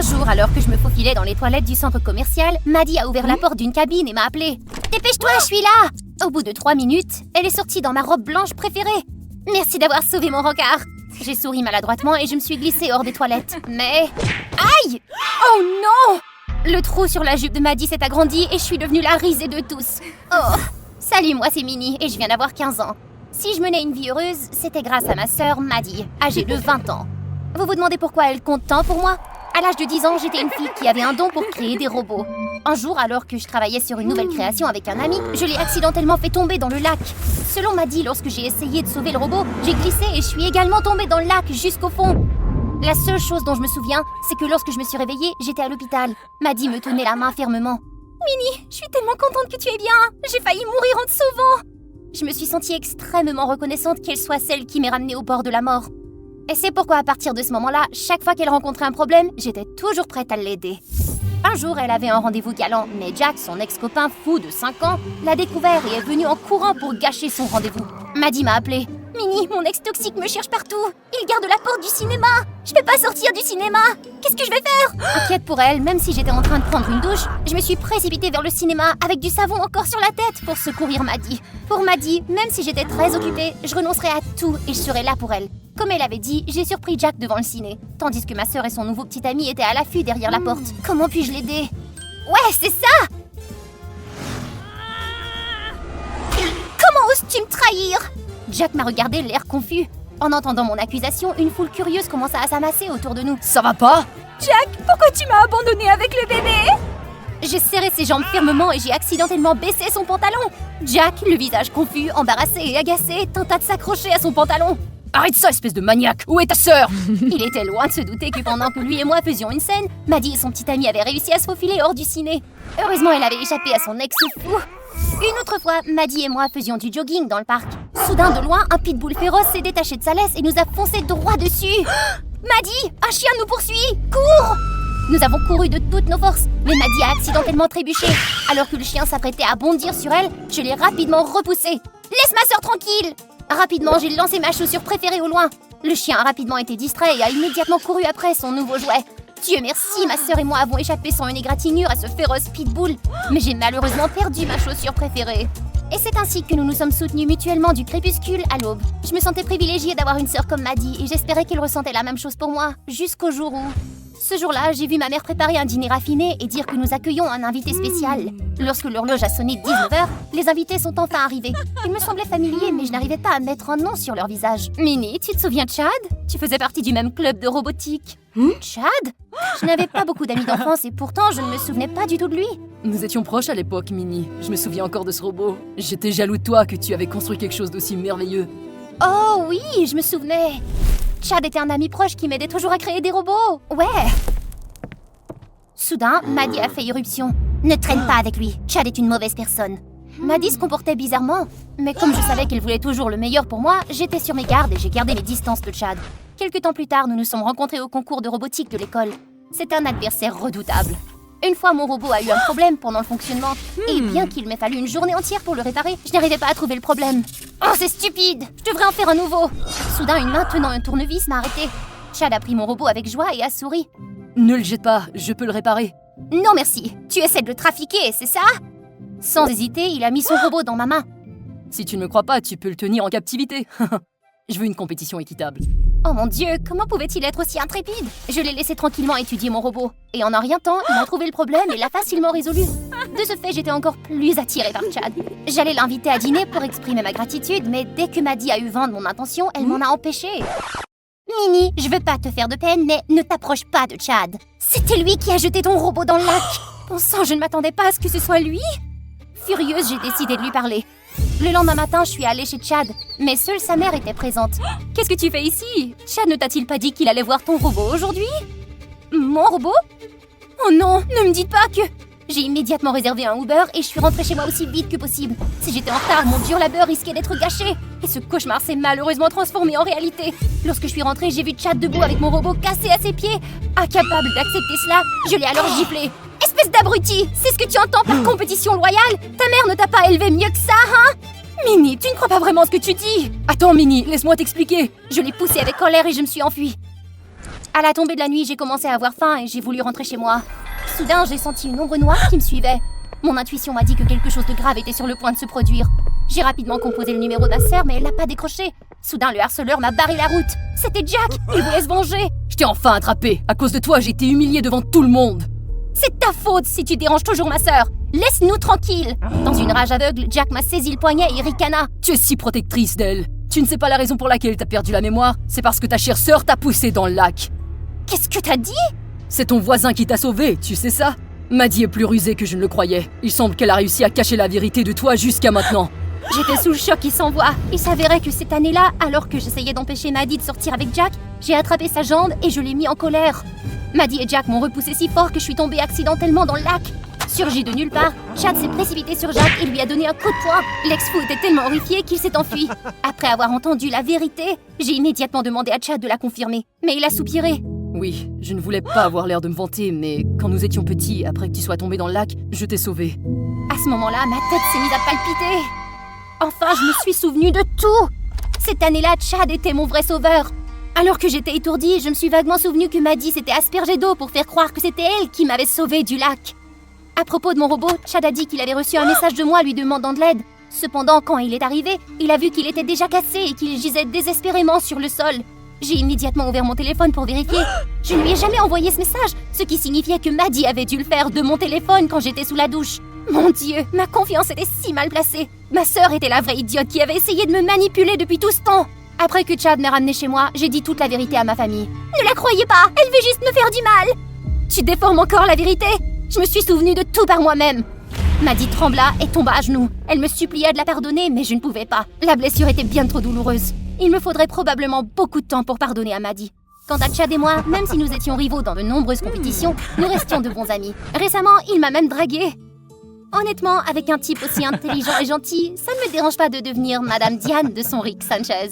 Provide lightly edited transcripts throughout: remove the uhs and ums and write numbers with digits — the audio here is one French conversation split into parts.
Un jour, alors que je me faufilais dans les toilettes du centre commercial, Maddie a ouvert la porte d'une cabine et m'a appelé. « Dépêche-toi, je suis là !» Au bout de 3 minutes, elle est sortie dans ma robe blanche préférée. Merci d'avoir sauvé mon rencard. J'ai souri maladroitement et je me suis glissée hors des toilettes. Mais... Aïe! Oh non! Le trou sur la jupe de Maddie s'est agrandi et je suis devenue la risée de tous. Oh! Salut, moi c'est Minnie et je viens d'avoir 15 ans. Si je menais une vie heureuse, c'était grâce à ma sœur Maddie, âgée de 20 ans. Vous vous demandez pourquoi elle compte tant pour moi? À l'âge de 10 ans, j'étais une fille qui avait un don pour créer des robots. Un jour, alors que je travaillais sur une nouvelle création avec un ami, je l'ai accidentellement fait tomber dans le lac. Selon Maddie, lorsque j'ai essayé de sauver le robot, j'ai glissé et je suis également tombée dans le lac jusqu'au fond. La seule chose dont je me souviens, c'est que lorsque je me suis réveillée, j'étais à l'hôpital. Maddie me tenait la main fermement. « Minnie, je suis tellement contente que tu es bien. J'ai failli mourir en te sauvant. » Je me suis sentie extrêmement reconnaissante qu'elle soit celle qui m'ait ramenée au bord de la mort. Et c'est pourquoi à partir de ce moment-là, chaque fois qu'elle rencontrait un problème, j'étais toujours prête à l'aider. Un jour, elle avait un rendez-vous galant, mais Jack, son ex-copain fou de 5 ans, l'a découvert et est venu en courant pour gâcher son rendez-vous. Maddie m'a appelé. « Minnie, mon ex toxique me cherche partout. Il garde la porte du cinéma. Je peux pas sortir du cinéma. Qu'est-ce que je vais faire ?» Inquiète pour elle, même si j'étais en train de prendre une douche, je me suis précipitée vers le cinéma avec du savon encore sur la tête pour secourir Maddie. Pour Maddie, même si j'étais très occupée, je renoncerais à tout et je serais là pour elle. Comme elle avait dit, j'ai surpris Jack devant le ciné, tandis que ma sœur et son nouveau petit ami étaient à l'affût derrière la porte. Comment puis-je l'aider? Ouais, c'est ça! Comment oses-tu me trahir? Jack m'a regardé, l'air confus. En entendant mon accusation, une foule curieuse commença à s'amasser autour de nous. Ça va pas? Jack, pourquoi tu m'as abandonnée avec le bébé? J'ai serré ses jambes fermement et j'ai accidentellement baissé son pantalon. Jack, le visage confus, embarrassé et agacé, tenta de s'accrocher à son pantalon. Arrête ça, espèce de maniaque! Où est ta sœur? Il était loin de se douter que pendant que lui et moi faisions une scène, Maddie et son petit ami avaient réussi à se faufiler hors du ciné. Heureusement, elle avait échappé à son ex-fou. Une autre fois, Maddie et moi faisions du jogging dans le parc. Soudain, de loin, un pitbull féroce s'est détaché de sa laisse et nous a foncé droit dessus. Maddie, un chien nous poursuit! Cours! Nous avons couru de toutes nos forces, mais Maddie a accidentellement trébuché. Alors que le chien s'apprêtait à bondir sur elle, je l'ai rapidement repoussé. Laisse ma sœur tranquille! Rapidement, j'ai lancé ma chaussure préférée au loin. Le chien a rapidement été distrait et a immédiatement couru après son nouveau jouet. Dieu merci, ma sœur et moi avons échappé sans une égratignure à ce féroce pitbull. Mais j'ai malheureusement perdu ma chaussure préférée. Et c'est ainsi que nous nous sommes soutenus mutuellement du crépuscule à l'aube. Je me sentais privilégiée d'avoir une sœur comme Maddie et j'espérais qu'elle ressentait la même chose pour moi, jusqu'au jour où... Ce jour-là, j'ai vu ma mère préparer un dîner raffiné et dire que nous accueillons un invité spécial. Lorsque l'horloge a sonné 19h, les invités sont enfin arrivés. Ils me semblaient familiers, mais je n'arrivais pas à mettre un nom sur leur visage. Minnie, tu te souviens de Chad? Tu faisais partie du même club de robotique. Chad? Je n'avais pas beaucoup d'amis d'enfance et pourtant je ne me souvenais pas du tout de lui. Nous étions proches à l'époque, Minnie. Je me souviens encore de ce robot. J'étais jaloux de toi que tu avais construit quelque chose d'aussi merveilleux. Oh oui, je me souvenais. Chad était un ami proche qui m'aidait toujours à créer des robots. Ouais. Soudain, Maddie a fait irruption. Ne traîne pas avec lui. Chad est une mauvaise personne. Maddie se comportait bizarrement. Mais comme je savais qu'elle voulait toujours le meilleur pour moi, j'étais sur mes gardes et j'ai gardé mes distances de Chad. Quelque temps plus tard, nous nous sommes rencontrés au concours de robotique de l'école. C'était un adversaire redoutable. Une fois, mon robot a eu un problème pendant le fonctionnement. Et bien qu'il m'ait fallu une journée entière pour le réparer, je n'arrivais pas à trouver le problème. Oh, c'est stupide! Je devrais en faire un nouveau. Soudain, une main tenant un tournevis m'a arrêté. Chad a pris mon robot avec joie et a souri. Ne le jette pas, je peux le réparer. Non merci, tu essaies de le trafiquer, c'est ça? Sans hésiter, il a mis son robot dans ma main. Si tu ne me crois pas, tu peux le tenir en captivité. Je veux une compétition équitable. Oh mon Dieu, comment pouvait-il être aussi intrépide? Je l'ai laissé tranquillement étudier mon robot. Et en un rien de temps, il a trouvé le problème et l'a facilement résolu. De ce fait, j'étais encore plus attirée par Chad. J'allais l'inviter à dîner pour exprimer ma gratitude, mais dès que Maddie a eu vent de mon intention, elle m'en a empêché. Minnie, je veux pas te faire de peine, mais ne t'approche pas de Chad. C'était lui qui a jeté ton robot dans le lac. Bon sang, je ne m'attendais pas à ce que ce soit lui. Furieuse, j'ai décidé de lui parler. Le lendemain matin, je suis allée chez Chad, mais seule sa mère était présente. Qu'est-ce que tu fais ici? Chad ne t'a-t-il pas dit qu'il allait voir ton robot aujourd'hui? Mon robot? Oh non, ne me dites pas que... J'ai immédiatement réservé un Uber et je suis rentrée chez moi aussi vite que possible. Si j'étais en retard, mon dur labeur risquait d'être gâché. Et ce cauchemar s'est malheureusement transformé en réalité. Lorsque je suis rentrée, j'ai vu Chad debout avec mon robot cassé à ses pieds. Incapable d'accepter cela, je l'ai alors giflé. Espèce d'abruti! C'est ce que tu entends par compétition loyale? Ta mère ne t'a pas élevé mieux que ça, hein? Minnie, tu ne crois pas vraiment ce que tu dis? Attends, Minnie, laisse-moi t'expliquer. Je l'ai poussé avec colère et je me suis enfuie. À la tombée de la nuit, j'ai commencé à avoir faim et j'ai voulu rentrer chez moi. Soudain, j'ai senti une ombre noire qui me suivait. Mon intuition m'a dit que quelque chose de grave était sur le point de se produire. J'ai rapidement composé le numéro de ma sœur, mais elle n'a pas décroché. Soudain, le harceleur m'a barré la route. C'était Jack, il voulait se venger. Je t'ai enfin attrapé. À cause de toi, j'ai été humilié devant tout le monde. C'est ta faute si tu déranges toujours ma sœur. Laisse-nous tranquilles. Dans une rage aveugle, Jack m'a saisi le poignet et ricana. Tu es si protectrice d'elle. Tu ne sais pas la raison pour laquelle t'as perdu la mémoire. C'est parce que ta chère sœur t'a poussé dans le lac. Qu'est-ce que t'as dit? C'est ton voisin qui t'a sauvé, tu sais ça? Maddie est plus rusée que je ne le croyais. Il semble qu'elle a réussi à cacher la vérité de toi jusqu'à maintenant. J'étais sous le choc qui s'envoie. Il s'avérait que cette année-là, alors que j'essayais d'empêcher Maddie de sortir avec Jack, j'ai attrapé sa jambe et je l'ai mis en colère. Maddie et Jack m'ont repoussé si fort que je suis tombée accidentellement dans le lac. Surgi de nulle part, Chad s'est précipité sur Jack et lui a donné un coup de poing. L'ex-fou était tellement horrifié qu'il s'est enfui. Après avoir entendu la vérité, j'ai immédiatement demandé à Chad de la confirmer. Mais il a soupiré. Oui, je ne voulais pas avoir l'air de me vanter, mais quand nous étions petits, après que tu sois tombé dans le lac, je t'ai sauvé. À ce moment-là, ma tête s'est mise à palpiter. Enfin, je me suis souvenu de tout. Cette année-là, Chad était mon vrai sauveur. Alors que j'étais étourdie, je me suis vaguement souvenu que Maddie s'était aspergée d'eau pour faire croire que c'était elle qui m'avait sauvée du lac. À propos de mon robot, Chad a dit qu'il avait reçu un message de moi lui demandant de l'aide. Cependant, quand il est arrivé, il a vu qu'il était déjà cassé et qu'il gisait désespérément sur le sol. J'ai immédiatement ouvert mon téléphone pour vérifier. Je ne lui ai jamais envoyé ce message, ce qui signifiait que Maddie avait dû le faire de mon téléphone quand j'étais sous la douche. Mon Dieu, ma confiance était si mal placée. Ma sœur était la vraie idiote qui avait essayé de me manipuler depuis tout ce temps. Après que Chad m'ait ramené chez moi, j'ai dit toute la vérité à ma famille. Ne la croyez pas, elle veut juste me faire du mal. Tu déformes encore la vérité. Je me suis souvenue de tout par moi-même. Maddie trembla et tomba à genoux. Elle me suppliait de la pardonner, mais je ne pouvais pas. La blessure était bien trop douloureuse. Il me faudrait probablement beaucoup de temps pour pardonner à Maddie. Quant à Chad et moi, même si nous étions rivaux dans de nombreuses compétitions, nous restions de bons amis. Récemment, il m'a même draguée. Honnêtement, avec un type aussi intelligent et gentil, ça ne me dérange pas de devenir Madame Diane de son Rick Sanchez.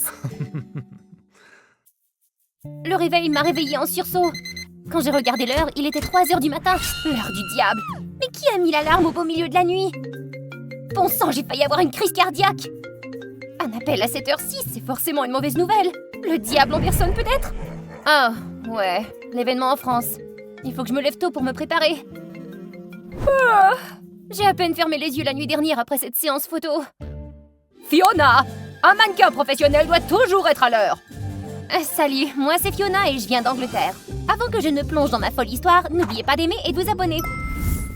Le réveil m'a réveillée en sursaut. Quand j'ai regardé l'heure, il était 3h du matin. L'heure du diable. Mais qui a mis l'alarme au beau milieu de la nuit? Bon sang, j'ai failli avoir une crise cardiaque. Un appel à cette heure-ci, c'est forcément une mauvaise nouvelle. Le diable en personne peut-être? Ah, ouais, l'événement en France. Il faut que je me lève tôt pour me préparer. Oh, j'ai à peine fermé les yeux la nuit dernière après cette séance photo. Fiona! Un mannequin professionnel doit toujours être à l'heure. Salut, moi c'est Fiona et je viens d'Angleterre. Avant que je ne plonge dans ma folle histoire, n'oubliez pas d'aimer et de vous abonner.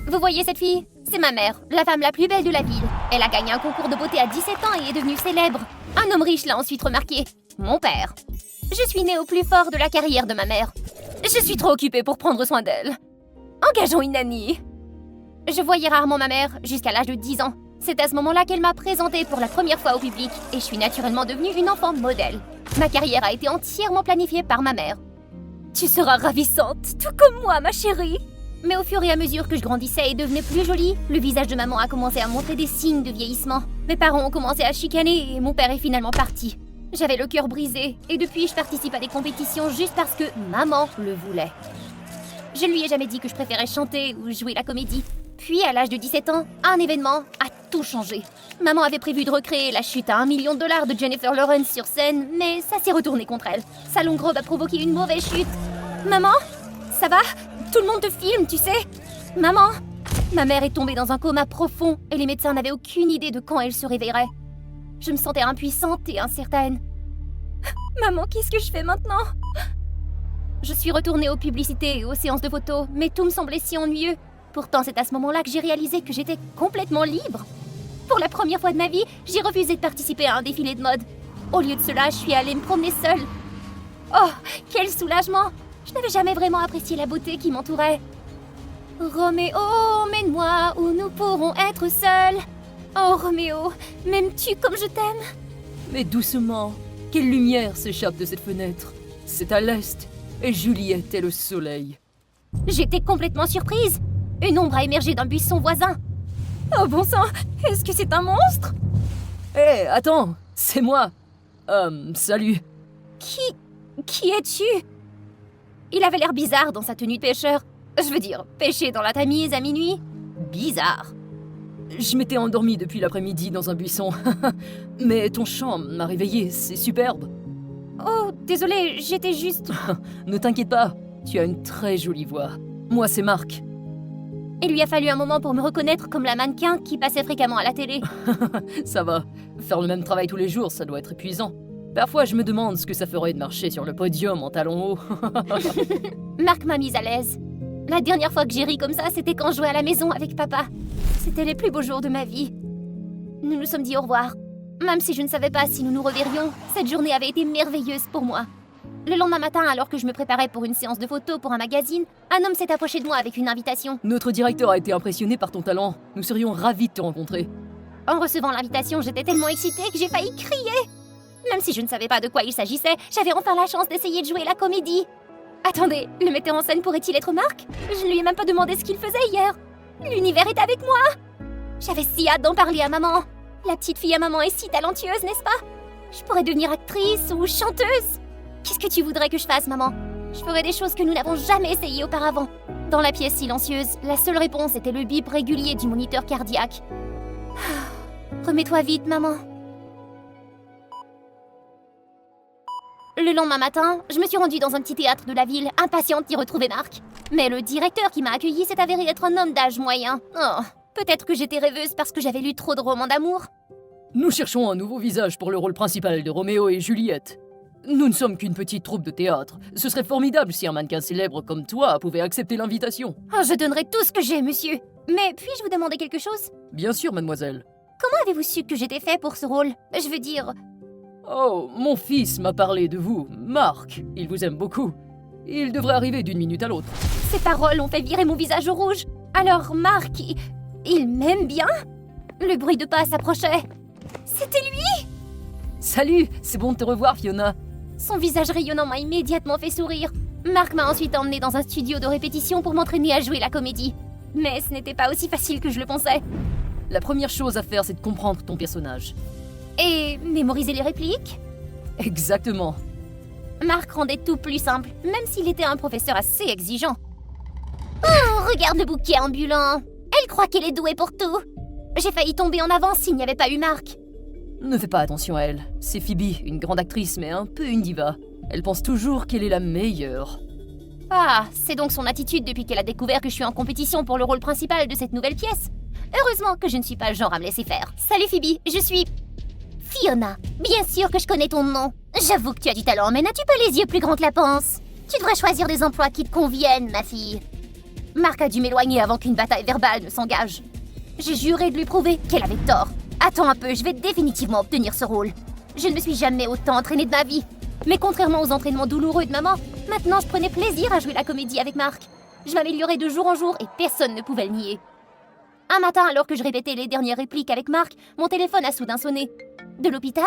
Vous voyez cette fille? C'est ma mère, la femme la plus belle de la ville. Elle a gagné un concours de beauté à 17 ans et est devenue célèbre. Un homme riche l'a ensuite remarqué. Mon père. Je suis née au plus fort de la carrière de ma mère. Je suis trop occupée pour prendre soin d'elle. Engageons une nanny. Je voyais rarement ma mère jusqu'à l'âge de 10 ans. C'est à ce moment-là qu'elle m'a présentée pour la première fois au public et je suis naturellement devenue une enfant modèle. Ma carrière a été entièrement planifiée par ma mère. Tu seras ravissante, tout comme moi, ma chérie. Mais au fur et à mesure que je grandissais et devenais plus jolie, le visage de maman a commencé à montrer des signes de vieillissement. Mes parents ont commencé à chicaner et mon père est finalement parti. J'avais le cœur brisé et depuis je participe à des compétitions juste parce que maman le voulait. Je ne lui ai jamais dit que je préférais chanter ou jouer la comédie. Puis à l'âge de 17 ans, un événement a tout changé. Maman avait prévu de recréer la chute à $1 million de Jennifer Lawrence sur scène, mais ça s'est retourné contre elle. Sa longue robe a provoqué une mauvaise chute. Maman, ça va? Tout le monde te filme, tu sais? Maman? Ma mère est tombée dans un coma profond et les médecins n'avaient aucune idée de quand elle se réveillerait. Je me sentais impuissante et incertaine. Maman, qu'est-ce que je fais maintenant? Je suis retournée aux publicités et aux séances de photos, mais tout me semblait si ennuyeux. Pourtant, c'est à ce moment-là que j'ai réalisé que j'étais complètement libre. Pour la première fois de ma vie, j'ai refusé de participer à un défilé de mode. Au lieu de cela, je suis allée me promener seule. Oh, quel soulagement! Je n'avais jamais vraiment apprécié la beauté qui m'entourait. Roméo, emmène-moi où nous pourrons être seuls. Oh, Roméo, m'aimes-tu comme je t'aime? Mais doucement, quelle lumière s'échappe de cette fenêtre? C'est à l'est, et Juliette est le soleil. J'étais complètement surprise. Une ombre a émergé d'un buisson voisin. Oh bon sang, est-ce que c'est un monstre? Hé, attends, c'est moi. Salut. Qui es-tu? Il avait l'air bizarre dans sa tenue de pêcheur. Je veux dire, pêcher dans la Tamise à minuit? Bizarre. Je m'étais endormie depuis l'après-midi dans un buisson. Mais ton chant m'a réveillée, c'est superbe. Oh, désolée, j'étais juste... Ne t'inquiète pas, tu as une très jolie voix. Moi, c'est Marc. Il lui a fallu un moment pour me reconnaître comme la mannequin qui passait fréquemment à la télé. Ça va, faire le même travail tous les jours, ça doit être épuisant. Parfois, je me demande ce que ça ferait de marcher sur le podium en talons hauts. Marc m'a mise à l'aise. La dernière fois que j'ai ri comme ça, c'était quand je jouais à la maison avec papa. C'était les plus beaux jours de ma vie. Nous nous sommes dit au revoir. Même si je ne savais pas si nous nous reverrions, cette journée avait été merveilleuse pour moi. Le lendemain matin, alors que je me préparais pour une séance de photos pour un magazine, un homme s'est approché de moi avec une invitation. Notre directeur a été impressionné par ton talent. Nous serions ravis de te rencontrer. En recevant l'invitation, j'étais tellement excitée que j'ai failli crier. Même si je ne savais pas de quoi il s'agissait, j'avais enfin la chance d'essayer de jouer la comédie. Attendez, le metteur en scène pourrait-il être Marc? Je ne lui ai même pas demandé ce qu'il faisait hier. L'univers est avec moi. J'avais si hâte d'en parler à maman. La petite fille à maman est si talentueuse, n'est-ce pas? Je pourrais devenir actrice ou chanteuse. Qu'est-ce que tu voudrais que je fasse, maman? Je ferais des choses que nous n'avons jamais essayées auparavant. Dans la pièce silencieuse, la seule réponse était le bip régulier du moniteur cardiaque. Remets-toi vite, maman. Le lendemain matin, je me suis rendue dans un petit théâtre de la ville, impatiente d'y retrouver Marc. Mais le directeur qui m'a accueillie s'est avéré être un homme d'âge moyen. Oh, peut-être que j'étais rêveuse parce que j'avais lu trop de romans d'amour. Nous cherchons un nouveau visage pour le rôle principal de Roméo et Juliette. Nous ne sommes qu'une petite troupe de théâtre. Ce serait formidable si un mannequin célèbre comme toi pouvait accepter l'invitation. Oh, je donnerai tout ce que j'ai, monsieur. Mais puis-je vous demander quelque chose? Bien sûr, mademoiselle. Comment avez-vous su que j'étais fait pour ce rôle? Je veux dire... Oh, mon fils m'a parlé de vous, Marc. Il vous aime beaucoup. Il devrait arriver d'une minute à l'autre. Ces paroles ont fait virer mon visage au rouge. Alors Marc, il m'aime bien? Le bruit de pas s'approchait. C'était lui! Salut, c'est bon de te revoir, Fiona. Son visage rayonnant m'a immédiatement fait sourire. Marc m'a ensuite emmené dans un studio de répétition pour m'entraîner à jouer la comédie. Mais ce n'était pas aussi facile que je le pensais. La première chose à faire, c'est de comprendre ton personnage. Et mémoriser les répliques? Exactement. Marc rendait tout plus simple, même s'il était un professeur assez exigeant. Oh, regarde le bouquet ambulant. Elle croit qu'elle est douée pour tout. J'ai failli tomber en avance s'il n'y avait pas eu Marc. Ne fais pas attention à elle. C'est Phoebe, une grande actrice, mais un peu une diva. Elle pense toujours qu'elle est la meilleure. Ah, c'est donc son attitude depuis qu'elle a découvert que je suis en compétition pour le rôle principal de cette nouvelle pièce. Heureusement que je ne suis pas le genre à me laisser faire. Salut Phoebe, je suis... Fiona. Bien sûr que je connais ton nom. J'avoue que tu as du talent, mais n'as-tu pas les yeux plus grands que la panse? Tu devrais choisir des emplois qui te conviennent, ma fille. Marc a dû m'éloigner avant qu'une bataille verbale ne s'engage. J'ai juré de lui prouver qu'elle avait tort. Attends un peu, je vais définitivement obtenir ce rôle. Je ne me suis jamais autant entraînée de ma vie. Mais contrairement aux entraînements douloureux de maman, maintenant je prenais plaisir à jouer la comédie avec Marc. Je m'améliorais de jour en jour et personne ne pouvait le nier. Un matin, alors que je répétais les dernières répliques avec Marc, mon téléphone a soudain sonné. De l'hôpital?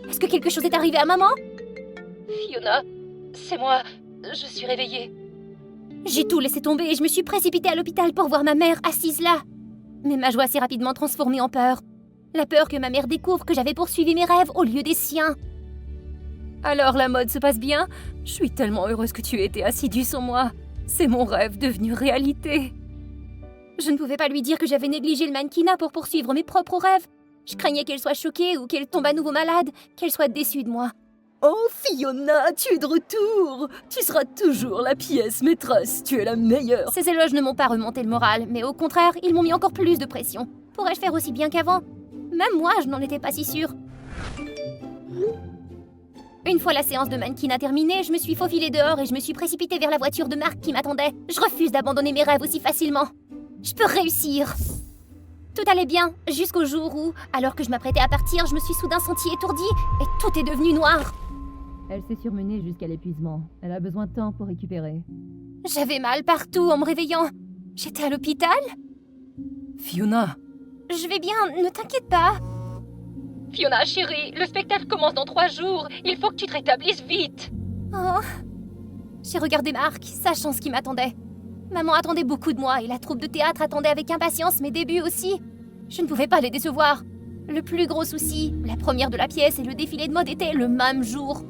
Est-ce que quelque chose est arrivé à maman? Fiona, c'est moi. Je suis réveillée. J'ai tout laissé tomber et je me suis précipitée à l'hôpital pour voir ma mère assise là. Mais ma joie s'est rapidement transformée en peur. La peur que ma mère découvre que j'avais poursuivi mes rêves au lieu des siens. Alors la mode se passe bien? Je suis tellement heureuse que tu aies été assidue sans moi. C'est mon rêve devenu réalité. Je ne pouvais pas lui dire que j'avais négligé le mannequinat pour poursuivre mes propres rêves. Je craignais qu'elle soit choquée ou qu'elle tombe à nouveau malade, qu'elle soit déçue de moi. Oh, Fiona, tu es de retour. Tu seras toujours la pièce maîtresse. Tu es la meilleure. Ces éloges ne m'ont pas remonté le moral, mais au contraire, ils m'ont mis encore plus de pression. Pourrais-je faire aussi bien qu'avant? Même moi, je n'en étais pas si sûre. Une fois la séance de mannequinat terminée, je me suis faufilée dehors et je me suis précipitée vers la voiture de Marc qui m'attendait. Je refuse d'abandonner mes rêves aussi facilement. Je peux réussir. Tout allait bien, jusqu'au jour où, alors que je m'apprêtais à partir, je me suis soudain sentie étourdie et tout est devenu noir. Elle s'est surmenée jusqu'à l'épuisement. Elle a besoin de temps pour récupérer. J'avais mal partout en me réveillant. J'étais à l'hôpital? Fiona. Je vais bien, ne t'inquiète pas. Fiona, chérie, le spectacle commence dans 3 jours. Il faut que tu te rétablisses vite. Oh. J'ai regardé Marc, sachant ce qui m'attendait. Maman attendait beaucoup de moi et la troupe de théâtre attendait avec impatience mes débuts aussi. Je ne pouvais pas les décevoir. Le plus gros souci, la première de la pièce et le défilé de mode étaient le même jour.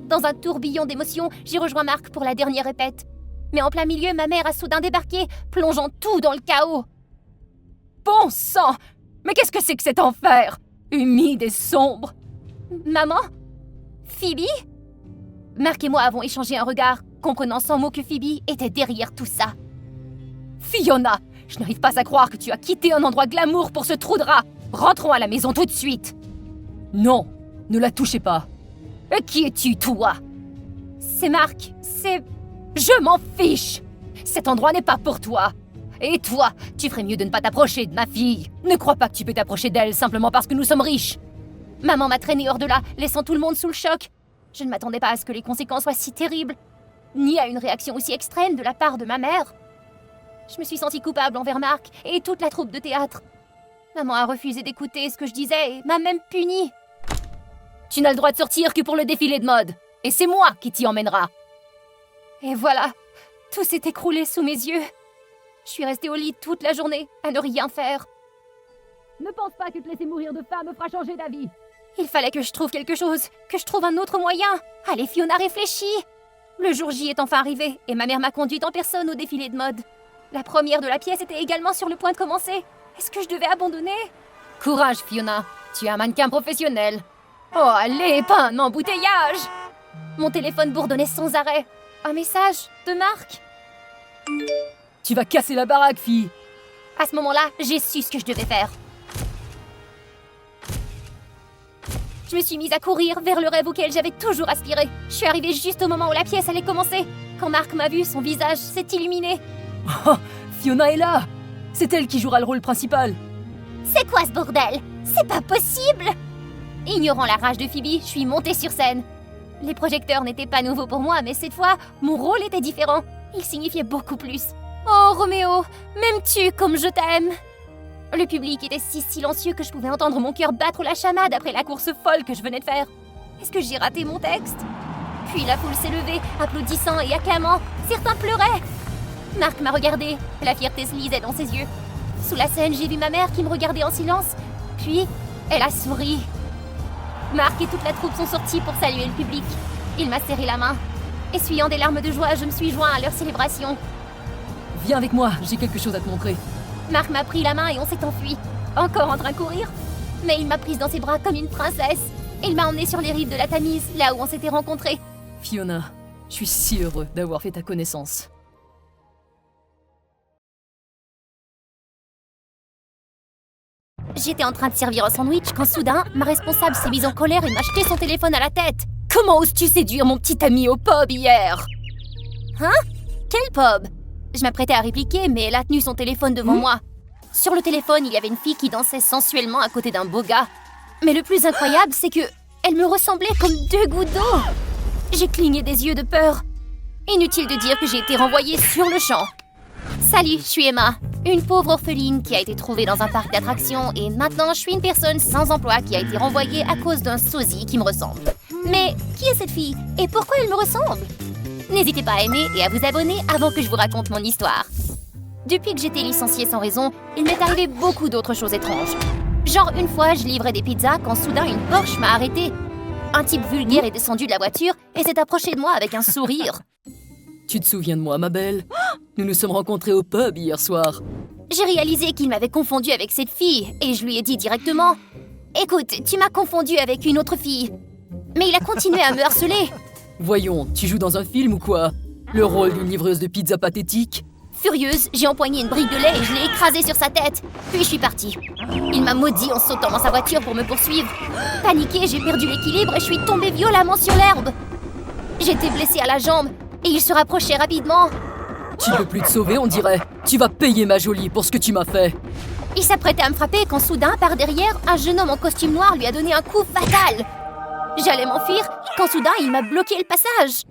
Dans un tourbillon d'émotions, j'ai rejoint Marc pour la dernière répète. Mais en plein milieu, ma mère a soudain débarqué, plongeant tout dans le chaos. Bon sang! Mais qu'est-ce que c'est que cet enfer? Humide et sombre. Maman? Phoebe? Marc et moi avons échangé un regard, comprenant sans mots que Phoebe était derrière tout ça. Fiona, je n'arrive pas à croire que tu as quitté un endroit glamour pour ce trou de rat. Rentrons à la maison tout de suite. Non, ne la touchez pas. Qui es-tu, toi? C'est Marc, c'est... Je m'en fiche. Cet endroit n'est pas pour toi. Et toi, tu ferais mieux de ne pas t'approcher de ma fille. Ne crois pas que tu peux t'approcher d'elle simplement parce que nous sommes riches. Maman m'a traînée hors de là, laissant tout le monde sous le choc. Je ne m'attendais pas à ce que les conséquences soient si terribles, ni à une réaction aussi extrême de la part de ma mère. Je me suis sentie coupable envers Marc et toute la troupe de théâtre. Maman a refusé d'écouter ce que je disais et m'a même punie. Tu n'as le droit de sortir que pour le défilé de mode. Et c'est moi qui t'y emmènera. Et voilà, tout s'est écroulé sous mes yeux. Je suis restée au lit toute la journée, à ne rien faire. Ne pense pas que te laisser mourir de faim me fera changer d'avis. Il fallait que je trouve quelque chose, que je trouve un autre moyen. Allez, Fiona, réfléchis. Le jour J est enfin arrivé et ma mère m'a conduite en personne au défilé de mode. La première de la pièce était également sur le point de commencer. Est-ce que je devais abandonner? Courage, Fiona. Tu es un mannequin professionnel. Oh, allez, pas un embouteillage. Mon téléphone bourdonnait sans arrêt. Un message de Marc. Tu vas casser la baraque, fille. À ce moment-là, j'ai su ce que je devais faire. Je me suis mise à courir vers le rêve auquel j'avais toujours aspiré. Je suis arrivée juste au moment où la pièce allait commencer. Quand Marc m'a vue, son visage s'est illuminé. Oh, Fiona est là. C'est elle qui jouera le rôle principal. C'est quoi ce bordel? C'est pas possible! Ignorant la rage de Phoebe, je suis montée sur scène. Les projecteurs n'étaient pas nouveaux pour moi, mais cette fois, mon rôle était différent. Il signifiait beaucoup plus. Oh, Roméo, m'aimes-tu comme je t'aime? Le public était si silencieux que je pouvais entendre mon cœur battre la chamade après la course folle que je venais de faire. Est-ce que j'ai raté mon texte? Puis la foule s'est levée, applaudissant et acclamant. Certains pleuraient. Marc m'a regardée, la fierté se lisait dans ses yeux. Sous la scène, j'ai vu ma mère qui me regardait en silence. Puis, elle a souri. Marc et toute la troupe sont sortis pour saluer le public. Il m'a serré la main. Essuyant des larmes de joie, je me suis joint à leur célébration. Viens avec moi, j'ai quelque chose à te montrer. Marc m'a pris la main et on s'est enfui. Encore en train de courir. Mais il m'a prise dans ses bras comme une princesse. Il m'a emmenée sur les rives de la Tamise, là où on s'était rencontrés. Fiona, je suis si heureux d'avoir fait ta connaissance. J'étais en train de servir un sandwich quand soudain, ma responsable s'est mise en colère et m'a jeté son téléphone à la tête. Comment oses-tu séduire mon petit ami au pub hier? Hein? Quel pub? Je m'apprêtais à répliquer, mais elle a tenu son téléphone devant moi. Sur le téléphone, il y avait une fille qui dansait sensuellement à côté d'un beau gars. Mais le plus incroyable, c'est que elle me ressemblait comme deux gouttes d'eau. J'ai cligné des yeux de peur. Inutile de dire que j'ai été renvoyée sur le champ. Salut, je suis Emma, une pauvre orpheline qui a été trouvée dans un parc d'attractions et maintenant je suis une personne sans emploi qui a été renvoyée à cause d'un sosie qui me ressemble. Mais qui est cette fille et pourquoi elle me ressemble? N'hésitez pas à aimer et à vous abonner avant que je vous raconte mon histoire. Depuis que j'étais licenciée sans raison, il m'est arrivé beaucoup d'autres choses étranges. Genre une fois, je livrais des pizzas quand soudain une Porsche m'a arrêtée. Un type vulgaire est descendu de la voiture et s'est approché de moi avec un sourire. Tu te souviens de moi, ma belle? Nous nous sommes rencontrés au pub hier soir. J'ai réalisé qu'il m'avait confondue avec cette fille et je lui ai dit directement « Écoute, tu m'as confondue avec une autre fille. » Mais il a continué à me harceler. Voyons, tu joues dans un film ou quoi? Le rôle d'une livreuse de pizza pathétique? Furieuse, j'ai empoigné une brique de lait et je l'ai écrasée sur sa tête. Puis je suis partie. Il m'a maudit en sautant dans sa voiture pour me poursuivre. Paniquée, j'ai perdu l'équilibre et je suis tombée violemment sur l'herbe. J'étais blessée à la jambe et il se rapprochait rapidement. Tu ne peux plus te sauver, on dirait. Tu vas payer, ma jolie, pour ce que tu m'as fait. Il s'apprêtait à me frapper quand soudain, par derrière, un jeune homme en costume noir lui a donné un coup fatal. J'allais m'enfuir quand soudain, il m'a bloqué le passage.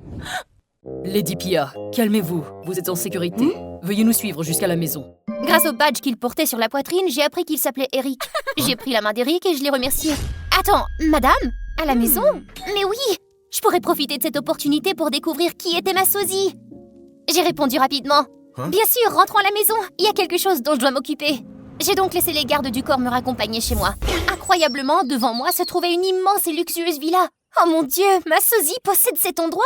Lady Pia, calmez-vous, vous êtes en sécurité. Veuillez nous suivre jusqu'à la maison. Grâce au badge qu'il portait sur la poitrine, j'ai appris qu'il s'appelait Eric. J'ai pris la main d'Eric et je l'ai remercié. Attends, madame? À la maison? Mais oui! Je pourrais profiter de cette opportunité pour découvrir qui était ma sosie. J'ai répondu rapidement. Bien sûr, rentrons à la maison, il y a quelque chose dont je dois m'occuper. J'ai donc laissé les gardes du corps me raccompagner chez moi. Incroyablement, devant moi se trouvait une immense et luxueuse villa. Oh mon Dieu, ma sosie possède cet endroit?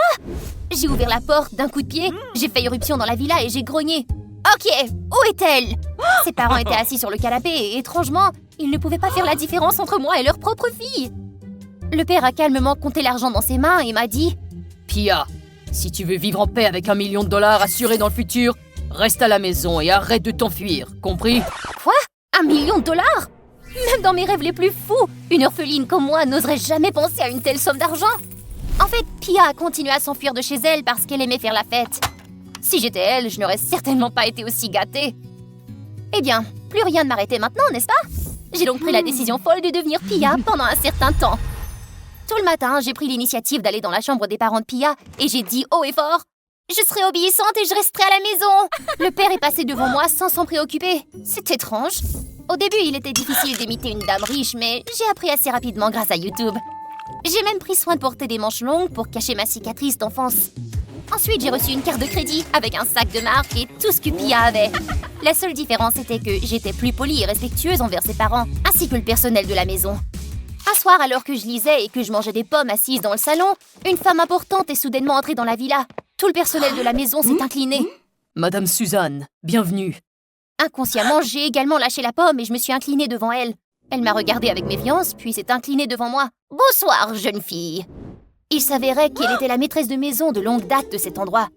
J'ai ouvert la porte d'un coup de pied, j'ai fait irruption dans la villa et j'ai grogné. Ok, où est-elle? Ses parents étaient assis sur le canapé et étrangement, ils ne pouvaient pas faire la différence entre moi et leur propre fille. Le père a calmement compté l'argent dans ses mains et m'a dit « Pia, si tu veux vivre en paix avec $1 million assuré dans le futur, reste à la maison et arrête de t'enfuir, compris? Quoi? $1 million? Même dans mes rêves les plus fous, une orpheline comme moi n'oserait jamais penser à une telle somme d'argent. En fait, Pia a continué à s'enfuir de chez elle parce qu'elle aimait faire la fête. Si j'étais elle, je n'aurais certainement pas été aussi gâtée. Eh bien, plus rien ne m'arrêtait maintenant, n'est-ce pas? J'ai donc pris la décision folle de devenir Pia pendant un certain temps. Tout le matin, j'ai pris l'initiative d'aller dans la chambre des parents de Pia et j'ai dit haut et fort: je serai obéissante et je resterai à la maison. Le père est passé devant moi sans s'en préoccuper. C'est étrange. Au début, il était difficile d'imiter une dame riche, mais j'ai appris assez rapidement grâce à YouTube. J'ai même pris soin de porter des manches longues pour cacher ma cicatrice d'enfance. Ensuite, j'ai reçu une carte de crédit avec un sac de marque et tout ce que Pia avait. La seule différence était que j'étais plus polie et respectueuse envers ses parents, ainsi que le personnel de la maison. Un soir, alors que je lisais et que je mangeais des pommes assise dans le salon, une femme importante est soudainement entrée dans la villa. Tout le personnel de la maison s'est incliné. Madame Suzanne, bienvenue. Inconsciemment, j'ai également lâché la pomme et je me suis inclinée devant elle. Elle m'a regardée avec méfiance, puis s'est inclinée devant moi. « Bonsoir, jeune fille !» Il s'avérait qu'elle était la maîtresse de maison de longue date de cet endroit.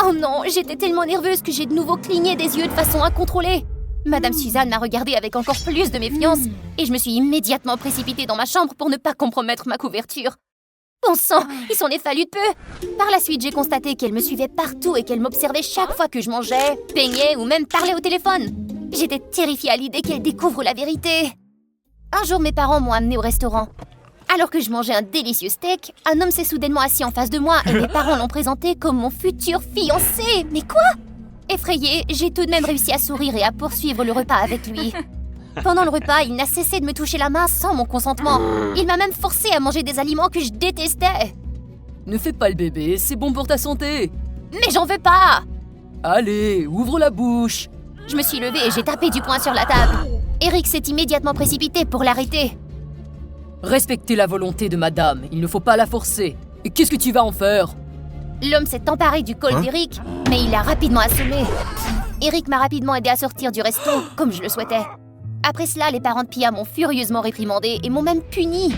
Oh non, j'étais tellement nerveuse que j'ai de nouveau cligné des yeux de façon incontrôlée. Madame Suzanne m'a regardée avec encore plus de méfiance et je me suis immédiatement précipitée dans ma chambre pour ne pas compromettre ma couverture. Bon sang, il s'en est fallu de peu. Par la suite, j'ai constaté qu'elle me suivait partout et qu'elle m'observait chaque fois que je mangeais, peignais ou même parlais au téléphone. J'étais terrifiée à l'idée qu'elle découvre la vérité. Un jour, mes parents m'ont amenée au restaurant. Alors que je mangeais un délicieux steak, un homme s'est soudainement assis en face de moi et mes parents l'ont présenté comme mon futur fiancé. Mais quoi? Effrayée, j'ai tout de même réussi à sourire et à poursuivre le repas avec lui. Pendant le repas, il n'a cessé de me toucher la main sans mon consentement. Il m'a même forcée à manger des aliments que je détestais. Ne fais pas le bébé, c'est bon pour ta santé. Mais j'en veux pas! Allez, ouvre la bouche. Je me suis levée et j'ai tapé du poing sur la table. Eric s'est immédiatement précipité pour l'arrêter. Respectez la volonté de madame, il ne faut pas la forcer. Et qu'est-ce que tu vas en faire? L'homme s'est emparé du col d'Eric, mais il l'a rapidement assommé. Eric m'a rapidement aidé à sortir du resto, comme je le souhaitais. Après cela, les parents de Pia m'ont furieusement réprimandé et m'ont même puni.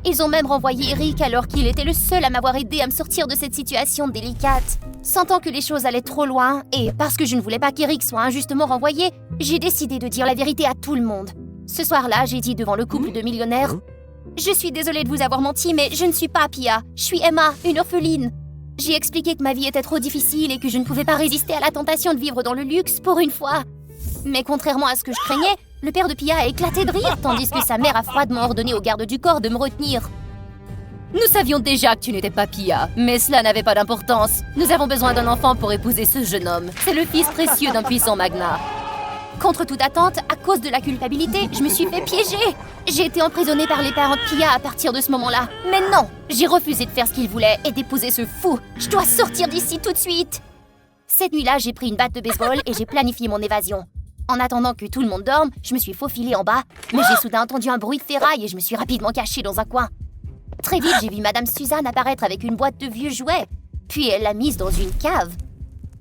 Ils ont même renvoyé Eric alors qu'il était le seul à m'avoir aidé à me sortir de cette situation délicate. Sentant que les choses allaient trop loin, et parce que je ne voulais pas qu'Eric soit injustement renvoyé, j'ai décidé de dire la vérité à tout le monde. Ce soir-là, j'ai dit devant le couple de millionnaires: « Je suis désolée de vous avoir menti, mais je ne suis pas Pia. Je suis Emma, une orpheline. » J'ai expliqué que ma vie était trop difficile et que je ne pouvais pas résister à la tentation de vivre dans le luxe pour une fois. Mais contrairement à ce que je craignais, le père de Pia a éclaté de rire, tandis que sa mère a froidement ordonné aux gardes du corps de me retenir. Nous savions déjà que tu n'étais pas Pia, mais cela n'avait pas d'importance. Nous avons besoin d'un enfant pour épouser ce jeune homme. C'est le fils précieux d'un puissant magnat. Contre toute attente, à cause de la culpabilité, je me suis fait piéger. J'ai été emprisonnée par les parents de Pia à partir de ce moment-là. Mais non, j'ai refusé de faire ce qu'ils voulaient et d'épouser ce fou. Je dois sortir d'ici tout de suite. Cette nuit-là, j'ai pris une batte de baseball et j'ai planifié mon évasion. En attendant que tout le monde dorme, je me suis faufilée en bas, mais j'ai soudain entendu un bruit de ferraille et je me suis rapidement cachée dans un coin. Très vite, j'ai vu Madame Suzanne apparaître avec une boîte de vieux jouets, puis elle l'a mise dans une cave.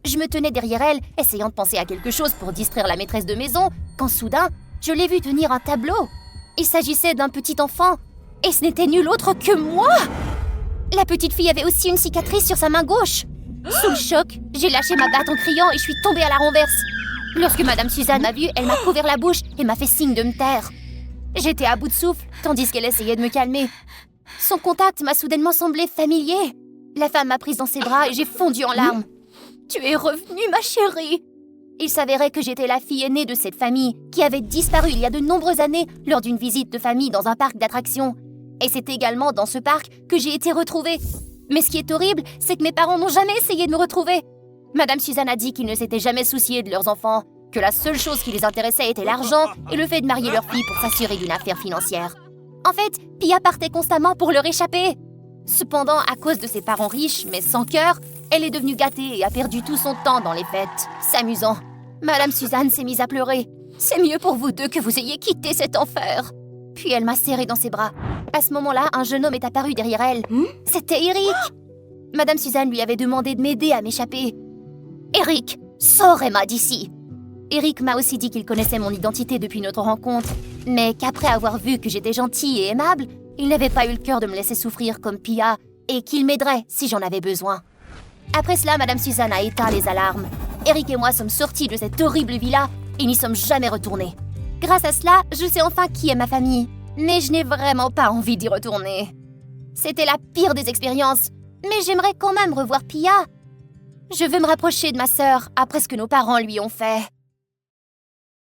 Je me tenais derrière elle, essayant de penser à quelque chose pour distraire la maîtresse de maison, quand soudain, je l'ai vue tenir un tableau. Il s'agissait d'un petit enfant, et ce n'était nul autre que moi! La petite fille avait aussi une cicatrice sur sa main gauche. Sous le choc, j'ai lâché ma batte en criant et je suis tombée à la renverse. Lorsque Madame Suzanne m'a vue, elle m'a couvert la bouche et m'a fait signe de me taire. J'étais à bout de souffle, tandis qu'elle essayait de me calmer. Son contact m'a soudainement semblé familier. La femme m'a prise dans ses bras et j'ai fondu en larmes. « Tu es revenue, ma chérie !» Il s'avérait que j'étais la fille aînée de cette famille qui avait disparu il y a de nombreuses années lors d'une visite de famille dans un parc d'attractions. Et c'est également dans ce parc que j'ai été retrouvée. Mais ce qui est horrible, c'est que mes parents n'ont jamais essayé de me retrouver. Madame Suzanne a dit qu'ils ne s'étaient jamais souciés de leurs enfants, que la seule chose qui les intéressait était l'argent et le fait de marier leur fille pour s'assurer d'une affaire financière. En fait, Pia partait constamment pour leur échapper. Cependant, à cause de ses parents riches, mais sans cœur, elle est devenue gâtée et a perdu tout son temps dans les fêtes, s'amusant. Madame Suzanne s'est mise à pleurer. « C'est mieux pour vous deux que vous ayez quitté cet enfer !» Puis elle m'a serrée dans ses bras. À ce moment-là, un jeune homme est apparu derrière elle. C'était Eric. Madame Suzanne lui avait demandé de m'aider à m'échapper. « Eric, sors Emma d'ici !» Eric m'a aussi dit qu'il connaissait mon identité depuis notre rencontre, mais qu'après avoir vu que j'étais gentille et aimable, il n'avait pas eu le cœur de me laisser souffrir comme Pia, et qu'il m'aiderait si j'en avais besoin. Après cela, Madame Suzanne a éteint les alarmes. Eric et moi sommes sortis de cette horrible villa et n'y sommes jamais retournés. Grâce à cela, je sais enfin qui est ma famille, mais je n'ai vraiment pas envie d'y retourner. C'était la pire des expériences, mais j'aimerais quand même revoir Pia. Je veux me rapprocher de ma sœur après ce que nos parents lui ont fait.